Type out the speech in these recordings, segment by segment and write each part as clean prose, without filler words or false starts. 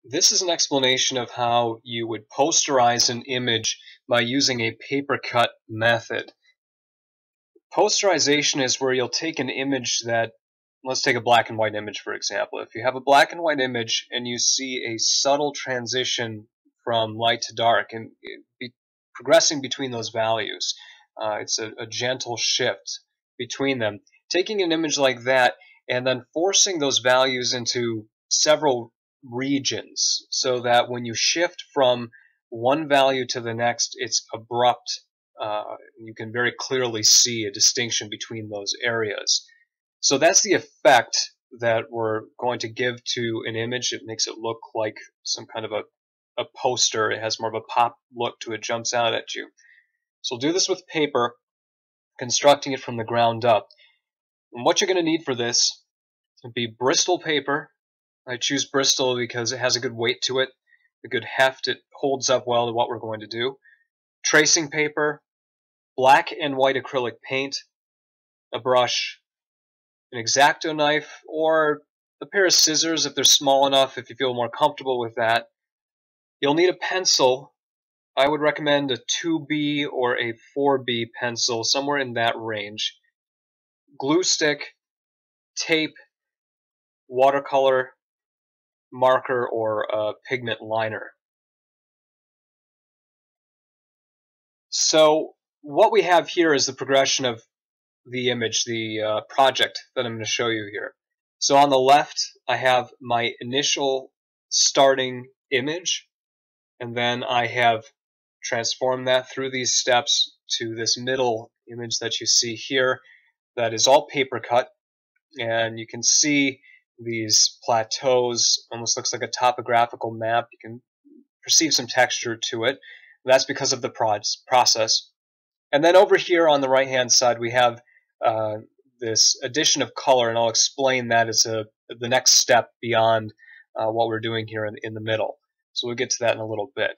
This is an explanation of how you would posterize an image by using a paper-cut method. Posterization is where you'll take an image that, let's take a black and white image for example. If you have a black and white image and you see a subtle transition from light to dark and progressing between those values, it's a gentle shift between them. Taking an image like that and then forcing those values into several regions so that when you shift from one value to the next, it's abrupt. You can very clearly see a distinction between those areas. So that's the effect that we're going to give to an image. It makes it look like some kind of a poster. It has more of a pop look to it, jumps out at you. So we'll do this with paper, constructing it from the ground up. And what you're going to need for this would be Bristol paper. I choose Bristol because it has a good weight to it, a good heft. It holds up well to what we're going to do. Tracing paper, black and white acrylic paint, a brush, an X-Acto knife, or a pair of scissors if they're small enough, if you feel more comfortable with that. You'll need a pencil. I would recommend a 2B or a 4B pencil, somewhere in that range. Glue stick, tape, watercolor, marker, or a pigment liner. So what we have here is the progression of the image, the project that I'm going to show you here. So on the left, I have my initial starting image, and then I have transformed that through these steps to this middle image that you see here that is all paper cut, and you can see these plateaus. Almost looks like a topographical map. You can perceive some texture to it. That's because of the process. And then over here on the right hand side we have this addition of color, and I'll explain that as the next step beyond what we're doing here in the middle. So we'll get to that in a little bit.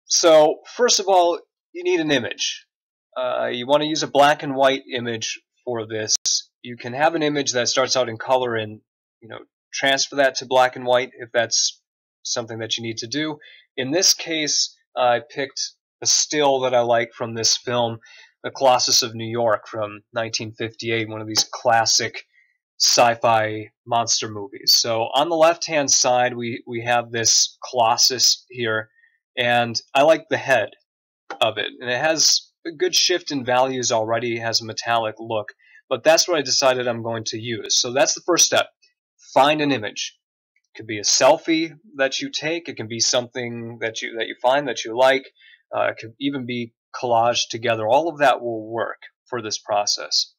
So first of all, you need an image. You want to use a black and white image for this. You can have an image that starts out in color and transfer that to black and white if that's something that you need to do. In this case, I picked a still that I like from this film, The Colossus of New York from 1958, one of these classic sci-fi monster movies. So on the left-hand side, we have this Colossus here, and I like the head of it. And it has a good shift in values already. It has a metallic look, but that's what I decided I'm going to use. So that's the first step. Find an image. It could be a selfie that you take. It can be something that you find that you like. It could even be collaged together. All of that will work for this process.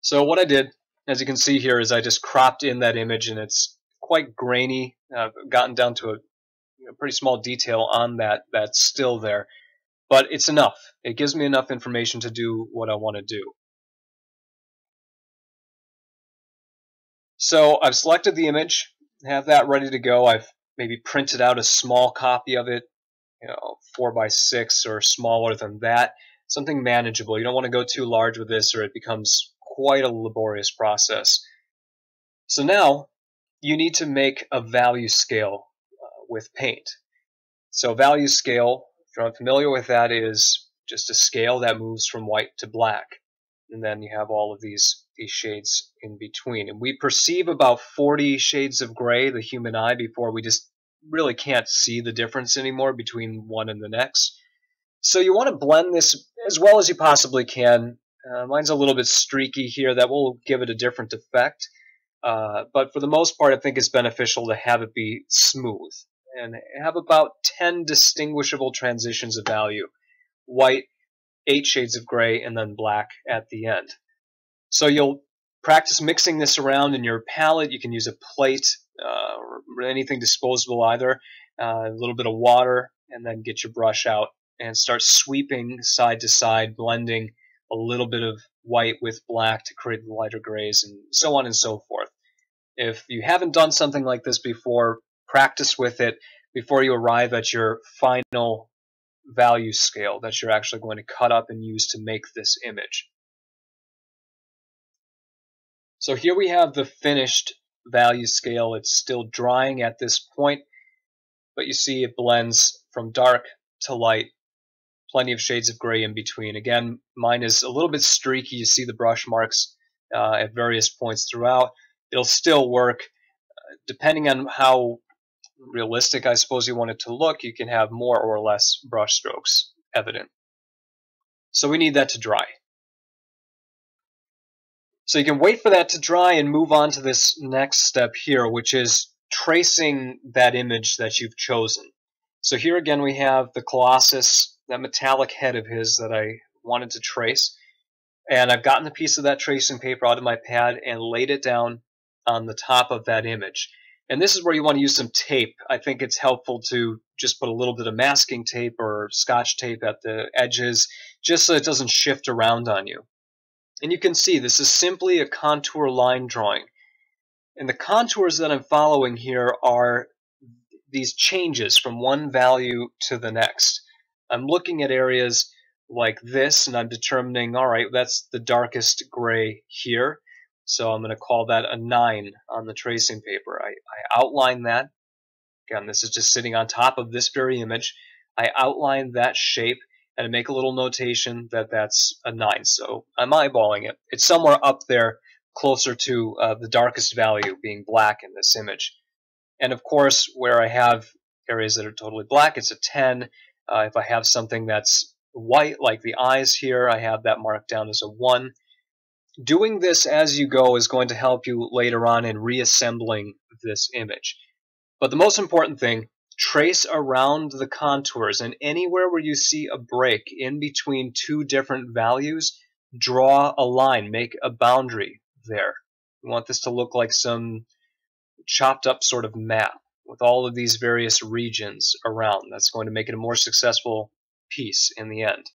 So what I did, as you can see here, is I just cropped in that image, and it's quite grainy. I've gotten down to a pretty small detail on that still there, but it's enough. It gives me enough information to do what I want to do. So I've selected the image, have that ready to go. I've maybe printed out a small copy of it, 4x6 or smaller than that, something manageable. You don't want to go too large with this, or it becomes quite a laborious process. So now you need to make a value scale with paint. So value scale, if you're unfamiliar with that, is just a scale that moves from white to black. And then you have all of these shades in between. And we perceive about 40 shades of gray, the human eye, before we just really can't see the difference anymore between one and the next. So you want to blend this as well as you possibly can. Mine's a little bit streaky here. That will give it a different effect. But for the most part, I think it's beneficial to have it be smooth and have about 10 distinguishable transitions of value. White, 8 shades of gray, and then black at the end. So you'll practice mixing this around in your palette. You can use a plate or anything disposable either, a little bit of water, and then get your brush out and start sweeping side to side, blending a little bit of white with black to create the lighter grays, and so on and so forth. If you haven't done something like this before, practice with it before you arrive at your final value scale that you're actually going to cut up and use to make this image. So here we have the finished value scale. It's still drying at this point, but you see it blends from dark to light, plenty of shades of gray in between. Again, mine is a little bit streaky. You see the brush marks at various points throughout. It'll still work. Depending on how realistic I suppose you want it to look, you can have more or less brush strokes evident. So we need that to dry. So you can wait for that to dry and move on to this next step here, which is tracing that image that you've chosen. So here again we have the Colossus, that metallic head of his that I wanted to trace. And I've gotten a piece of that tracing paper out of my pad and laid it down on the top of that image. And this is where you want to use some tape. I think it's helpful to just put a little bit of masking tape or scotch tape at the edges, just so it doesn't shift around on you. And you can see this is simply a contour line drawing. And the contours that I'm following here are these changes from one value to the next. I'm looking at areas like this, and I'm determining, all right, that's the darkest gray here. So I'm going to call that a 9 on the tracing paper. I outline that. Again, this is just sitting on top of this very image. I outline that shape, and I make a little notation that that's a 9. So I'm eyeballing it. It's somewhere up there, closer to the darkest value being black in this image. And of course, where I have areas that are totally black, it's a 10. If I have something that's white, like the eyes here, I have that marked down as a 1. Doing this as you go is going to help you later on in reassembling this image. But the most important thing, trace around the contours, and anywhere where you see a break in between two different values, draw a line, make a boundary there. You want this to look like some chopped up sort of map with all of these various regions around. That's going to make it a more successful piece in the end.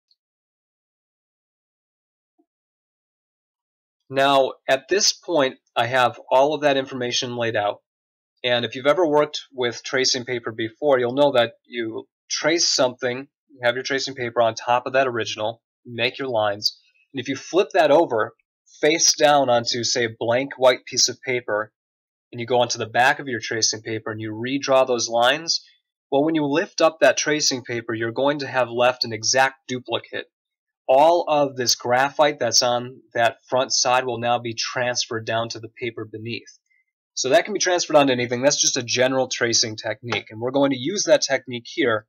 Now, at this point, I have all of that information laid out. And if you've ever worked with tracing paper before, you'll know that you trace something, you have your tracing paper on top of that original, make your lines, and if you flip that over, face down onto, say, a blank white piece of paper, and you go onto the back of your tracing paper and you redraw those lines, well, when you lift up that tracing paper, you're going to have left an exact duplicate. All of this graphite that's on that front side will now be transferred down to the paper beneath. So that can be transferred onto anything. That's just a general tracing technique, and we're going to use that technique here.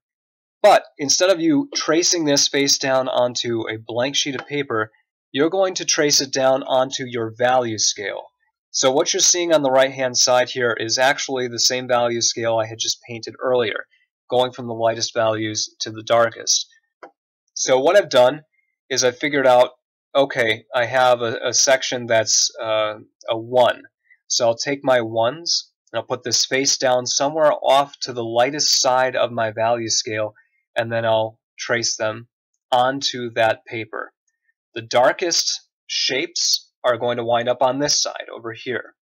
But instead of you tracing this face down onto a blank sheet of paper, you're going to trace it down onto your value scale. So what you're seeing on the right-hand side here is actually the same value scale I had just painted earlier, going from the lightest values to the darkest. So what I've done is I figured out, okay, I have a section that's a 1. So I'll take my 1s, and I'll put this face down somewhere off to the lightest side of my value scale, and then I'll trace them onto that paper. The darkest shapes are going to wind up on this side over here.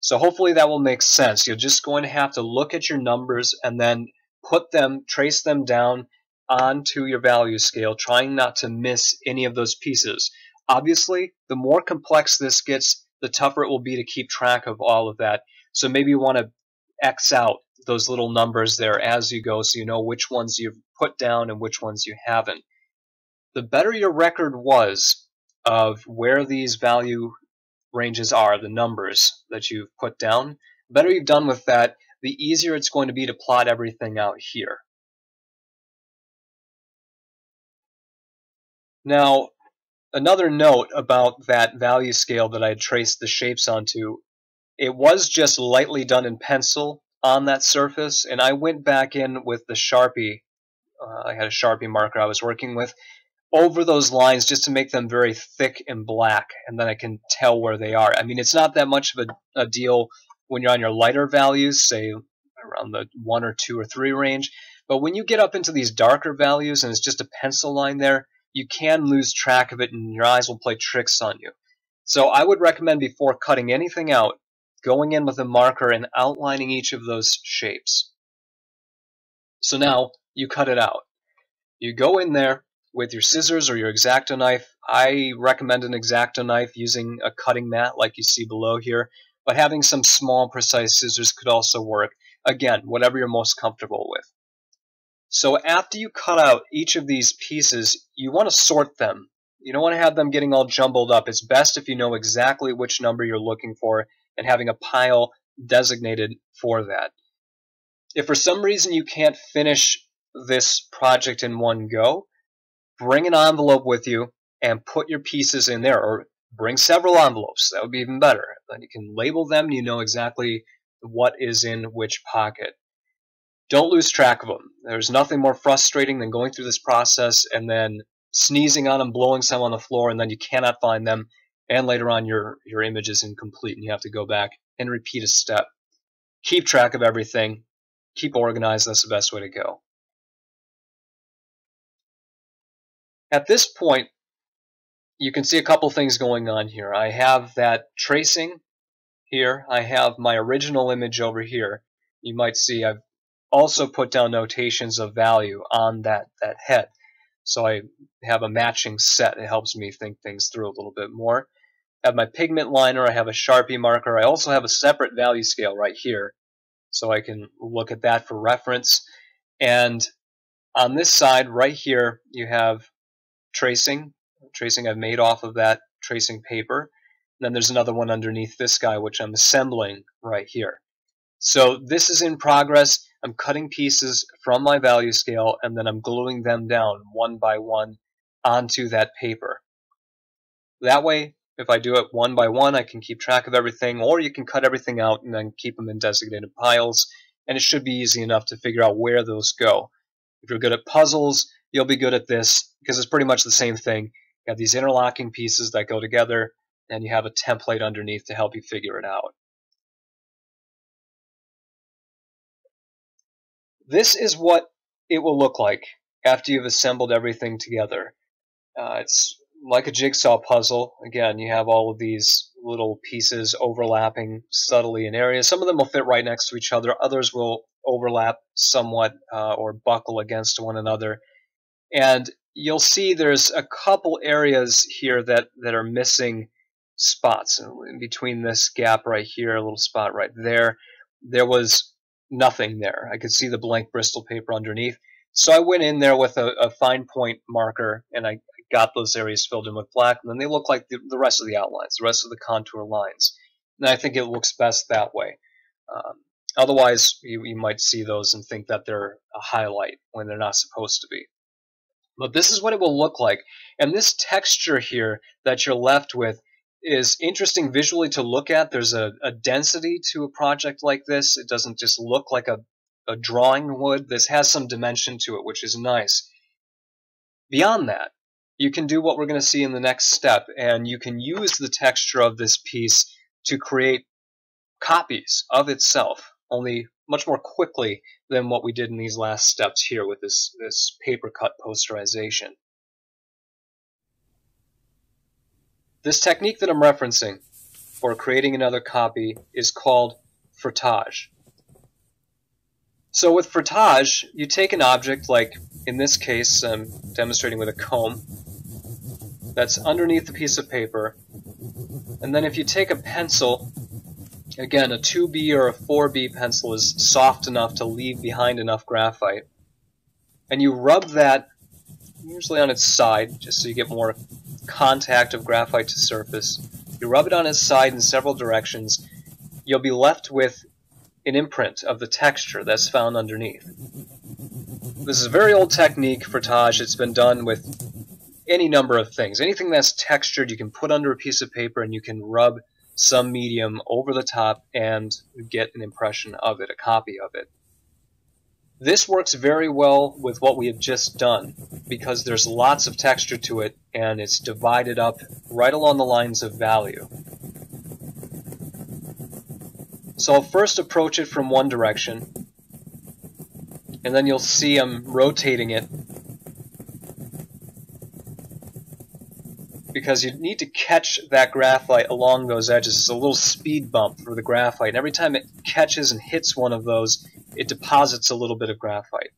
So hopefully that will make sense. You're just going to have to look at your numbers and then trace them down onto your value scale, trying not to miss any of those pieces. Obviously, the more complex this gets, the tougher it will be to keep track of all of that. So maybe you want to X out those little numbers there as you go so you know which ones you've put down and which ones you haven't. The better your record was of where these value ranges are, the numbers that you've put down, the better you've done with that, the easier it's going to be to plot everything out here. Now, another note about that value scale that I had traced the shapes onto, it was just lightly done in pencil on that surface, and I went back in with the Sharpie, I had a Sharpie marker I was working with, over those lines just to make them very thick and black, and then I can tell where they are. I mean, it's not that much of a deal when you're on your lighter values, say around the 1 or 2 or 3 range, but when you get up into these darker values and it's just a pencil line there, you can lose track of it and your eyes will play tricks on you. So I would recommend before cutting anything out, going in with a marker and outlining each of those shapes. So now you cut it out. You go in there with your scissors or your X-Acto knife. I recommend an X-Acto knife using a cutting mat like you see below here, but having some small precise scissors could also work. Again, whatever you're most comfortable with. So after you cut out each of these pieces, you want to sort them. You don't want to have them getting all jumbled up. It's best if you know exactly which number you're looking for and having a pile designated for that. If for some reason you can't finish this project in one go, bring an envelope with you and put your pieces in there, or bring several envelopes. That would be even better. Then you can label them and you know exactly what is in which pocket. Don't lose track of them. There's nothing more frustrating than going through this process and then sneezing on them, blowing some on the floor, and then you cannot find them, and later on your image is incomplete and you have to go back and repeat a step. Keep track of everything. Keep organized. That's the best way to go. At this point, you can see a couple things going on here. I have that tracing here. I have my original image over here. You might see I've also put down notations of value on that head. So I have a matching set. It helps me think things through a little bit more. I have my pigment liner. I have a Sharpie marker. I also have a separate value scale right here, so I can look at that for reference. And on this side right here, you have tracing I've made off of that tracing paper. And then there's another one underneath this guy, which I'm assembling right here. So this is in progress. I'm cutting pieces from my value scale, and then I'm gluing them down one by one onto that paper. That way, if I do it one by one, I can keep track of everything, or you can cut everything out and then keep them in designated piles, and it should be easy enough to figure out where those go. If you're good at puzzles, you'll be good at this, because it's pretty much the same thing. You have these interlocking pieces that go together, and you have a template underneath to help you figure it out. This is what it will look like after you've assembled everything together. It's like a jigsaw puzzle. Again, you have all of these little pieces overlapping subtly in areas. Some of them will fit right next to each other. Others will overlap somewhat or buckle against one another. And you'll see there's a couple areas here that are missing spots. In between this gap right here, a little spot right there, there was nothing there. I could see the blank Bristol paper underneath. So I went in there with a fine point marker and I got those areas filled in with black, and then they look like the rest of the outlines, the rest of the contour lines. And I think it looks best that way. Otherwise, you might see those and think that they're a highlight when they're not supposed to be. But this is what it will look like. And this texture here that you're left with is interesting visually to look at. There's a density to a project like this. It doesn't just look like a drawing would. This has some dimension to it, which is nice. Beyond that, you can do what we're going to see in the next step, and you can use the texture of this piece to create copies of itself, only much more quickly than what we did in these last steps here with this Papercut Posterization. This technique that I'm referencing for creating another copy is called frottage. So with frottage, you take an object, like in this case I'm demonstrating with a comb, that's underneath the piece of paper, and then if you take a pencil, again a 2B or a 4B pencil is soft enough to leave behind enough graphite, and you rub that usually on its side just so you get more contact of graphite to surface. You rub it on its side in several directions. You'll be left with an imprint of the texture that's found underneath. This is a very old technique, frottage. It's been done with any number of things. Anything that's textured you can put under a piece of paper and you can rub some medium over the top and get an impression of it, a copy of it. This works very well with what we have just done because there's lots of texture to it and it's divided up right along the lines of value. So I'll first approach it from one direction, and then you'll see I'm rotating it because you need to catch that graphite along those edges. It's a little speed bump for the graphite, and every time it catches and hits one of those, it deposits a little bit of graphite.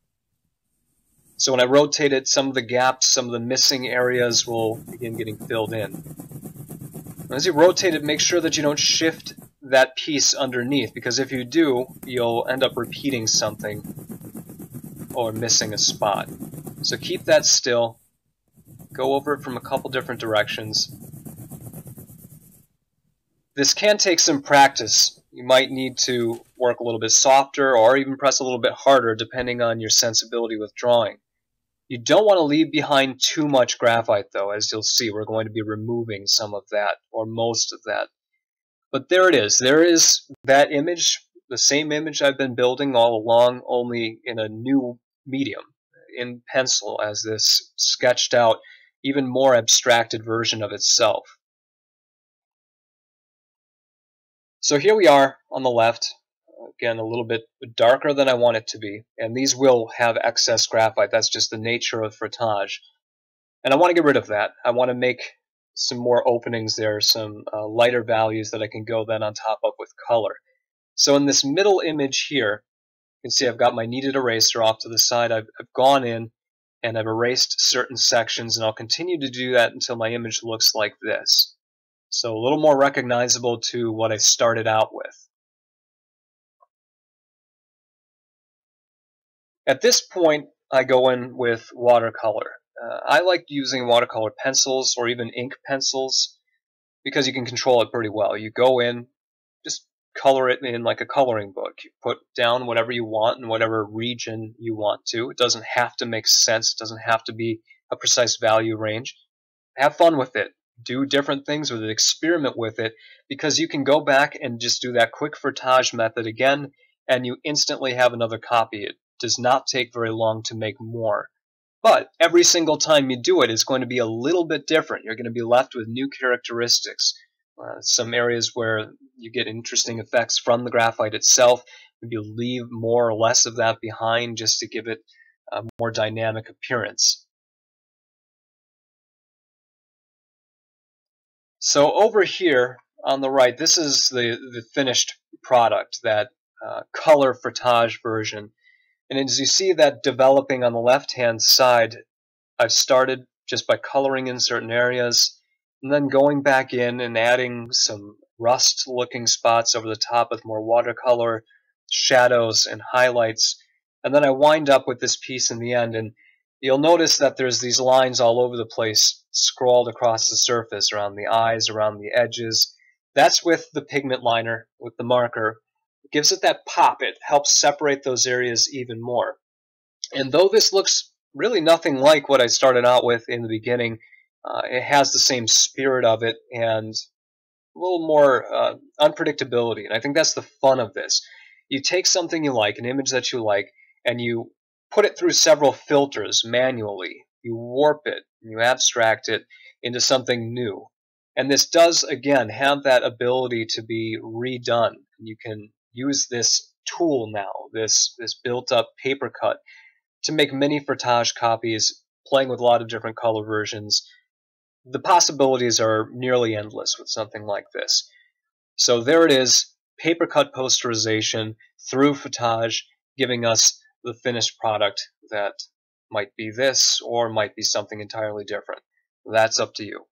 So when I rotate it, some of the gaps, some of the missing areas will begin getting filled in. As you rotate it, make sure that you don't shift that piece underneath, because if you do, you'll end up repeating something or missing a spot. So keep that still. Go over it from a couple different directions. This can take some practice. You might need to work a little bit softer or even press a little bit harder depending on your sensibility with drawing. You don't want to leave behind too much graphite though. As you'll see, we're going to be removing some of that, or most of that. But there it is. There is that image, the same image I've been building all along, only in a new medium, in pencil, as this sketched out, even more abstracted version of itself. So here we are on the left. Again, a little bit darker than I want it to be, and these will have excess graphite. That's just the nature of frottage. And I want to get rid of that. I want to make some more openings there, some lighter values that I can go then on top of with color. So in this middle image here, you can see I've got my kneaded eraser off to the side. I've gone in and I've erased certain sections, and I'll continue to do that until my image looks like this. So a little more recognizable to what I started out with. At this point, I go in with watercolor. I like using watercolor pencils or even ink pencils because you can control it pretty well. You go in, just color it in like a coloring book. You put down whatever you want in whatever region you want to. It doesn't have to make sense. It doesn't have to be a precise value range. Have fun with it. Do different things with it. Experiment with it, because you can go back and just do that quick frottage method again, and you instantly have another copy. It does not take very long to make more. But every single time you do it, it's going to be a little bit different. You're going to be left with new characteristics. Some areas where you get interesting effects from the graphite itself. Maybe you leave more or less of that behind just to give it a more dynamic appearance. So over here on the right, this is the finished product, that color frottage version. And as you see that developing on the left-hand side, I've started just by coloring in certain areas, and then going back in and adding some rust-looking spots over the top with more watercolor, shadows, and highlights. And then I wind up with this piece in the end, and you'll notice that there's these lines all over the place, scrawled across the surface, around the eyes, around the edges. That's with the pigment liner, with the marker. It gives it that pop. It helps separate those areas even more. And though this looks really nothing like what I started out with in the beginning, it has the same spirit of it and a little more unpredictability. And I think that's the fun of this. You take something you like, an image that you like, and you put it through several filters manually. You warp it, and you abstract it into something new. And this does, again, have that ability to be redone. You can use this tool now, this built-up Papercut, to make many frottage copies, playing with a lot of different color versions. The possibilities are nearly endless with something like this. So there it is, Papercut Posterization through Frottage, giving us the finished product that might be this or might be something entirely different. That's up to you.